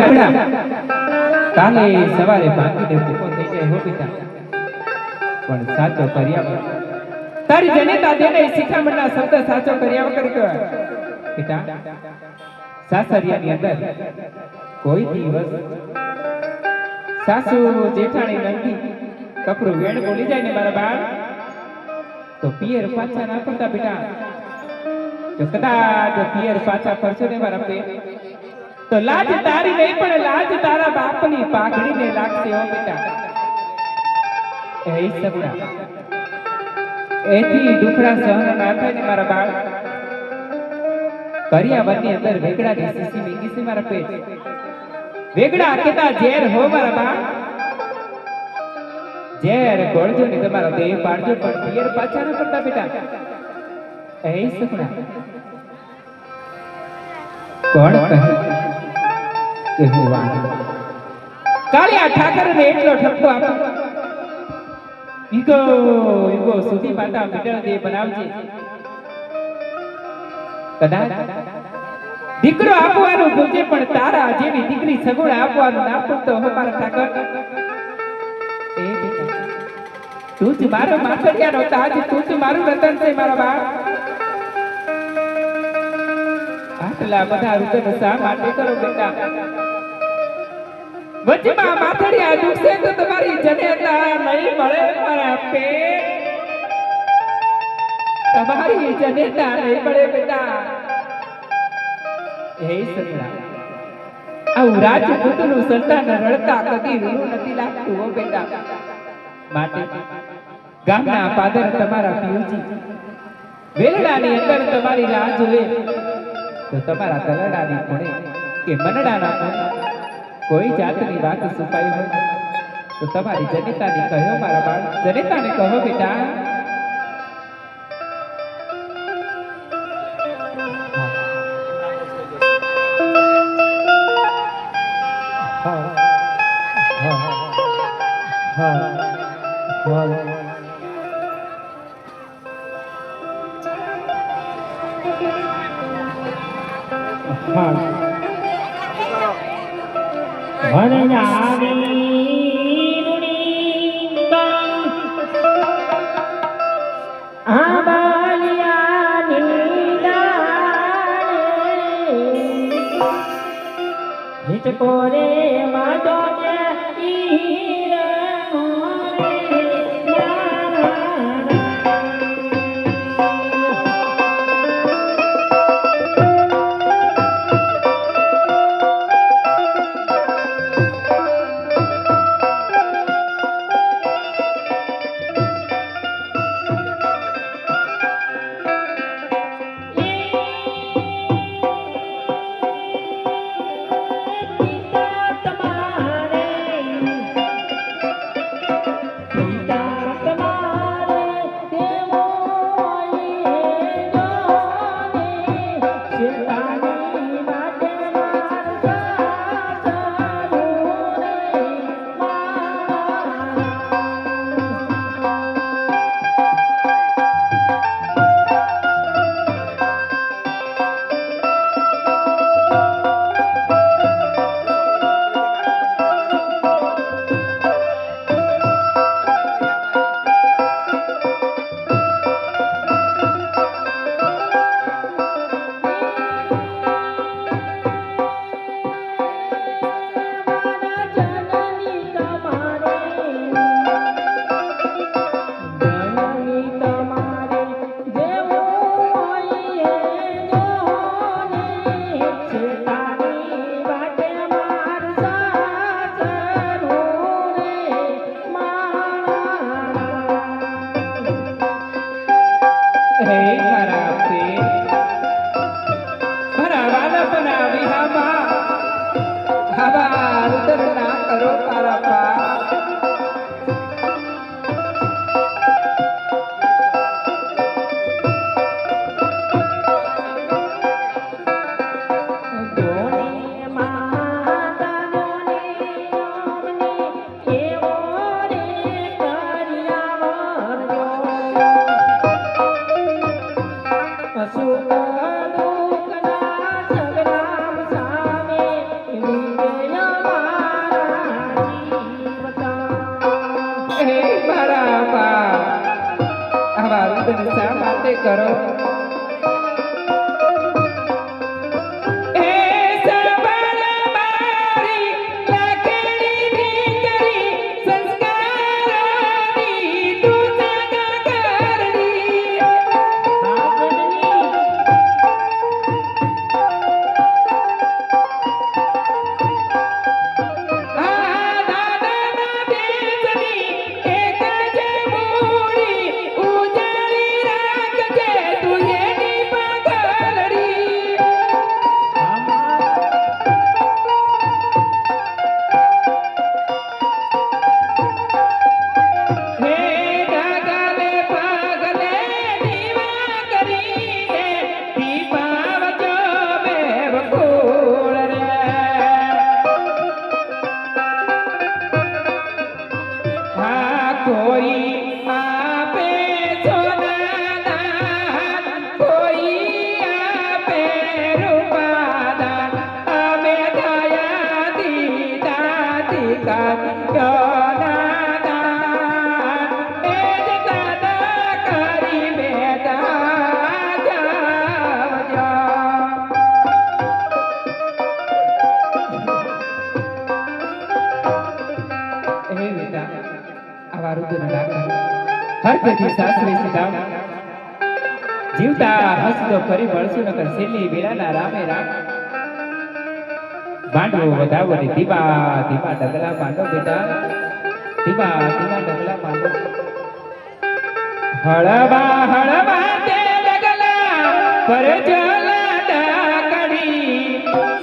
સગડા કાલે સવારે ભાંગીને ભૂખો થઈ જાય હો બેટા, પણ સાચો કર્યા તારી જનેતા દેને શિખામણના શબ્દ સાચો કર્યા વગર કહેવાય બેટા. સાસરિયાની અંદર કોઈ દિવસ સાસુ જેઠાણી નંદી કપરું વેણ બોલી જાય ને મારા બાળ તો પિયર પાછા ના પડતા બેટા. જો કદાચ પિયર પાછા ફરશો ને મારા પે તો લાજ તારી નહીં પણ લાજ તારા બાપની પાઘડીને લાગશે હો બેટા. એ સગડા એથી દુખડા સહન ના થાય ને મારા બાળ. કરિયાવરની અંદર વેગડાની સીસી મીગી છે મારા પેટ. વેગડા કેતા ઝેર હો મારા બાળ. ઝેર ગોળજો ને તમારો દેહ પાડજો પણ પિયર પાછા ન પડતા બેટા. એ સગડા કોણ કહે કે હું વાન કાળિયા ઠાકર ને એટલો ઠપકો આપો ઈગો ઈગો સુધી માતા મિડળ દે બનાવજે. કદાચ દીકરો આપવાનું ભૂલજે પણ તારા જેવી દીકરી સગુણ આપવાનું ના ભૂલતો હો મારા ઠાકર. એ તું જ મારો માથડિયાનો તાજ, તું જ મારું રતન છે મારા બાપ. આટલા બધા રુદન શા માટે કરો બેટા? વચમાં માથડિયા દુખશે તો તમારી જનેતા નહીં મળે મારા પેટ. તમારી જનેતા નહીં મળે બેટા. હે સગડા આવું રાજપૂતનું સંતાન રડતા કદી રૂનું નથી લાગતું હો બેટા. માટે ગામના પાદર તમારા પિયુજી વેલડાની અંદર તમારી રાહ જોવે તો તમારા તલડાની ખૂણે કે મનડાના ખૂણે કોઈ જાતની વાત છુપાઈ હોય તો તમારી જનેતાને કહો મારા બાળ. જનેતાને કહો બેટા. આયોજન શા માટે કરો? જીવતા હસતો ફરી મળશું નકર છેલ્લી વેળાના રામે રામ. ભાંડવો વધાવો ને ધીમા ધીમા ડગલા માંડો બેટા, ધીમા ધીમા ડગલા માંડો. હળવા હળવા તે ડગલા પર જલા ડાકડી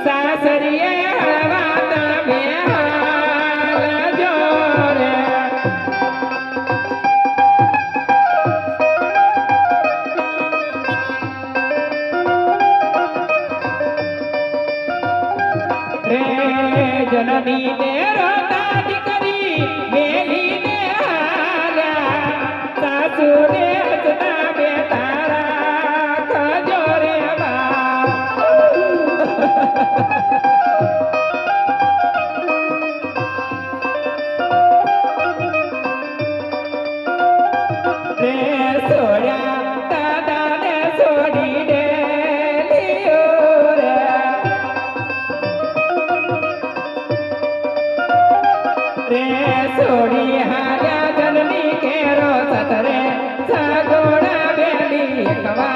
સાસરીએ હળવા તમે હાલજો રે. જનની ને રોતા દીકરી મેલી ને હાલ્યા, સાસુ ને હસતા બે તારા કજો રે બા. રે સોડ્યા દાદા ને છોડી દે છોડી હાલ્યા જનની કેરો સતરે સગોડા બેલી કવા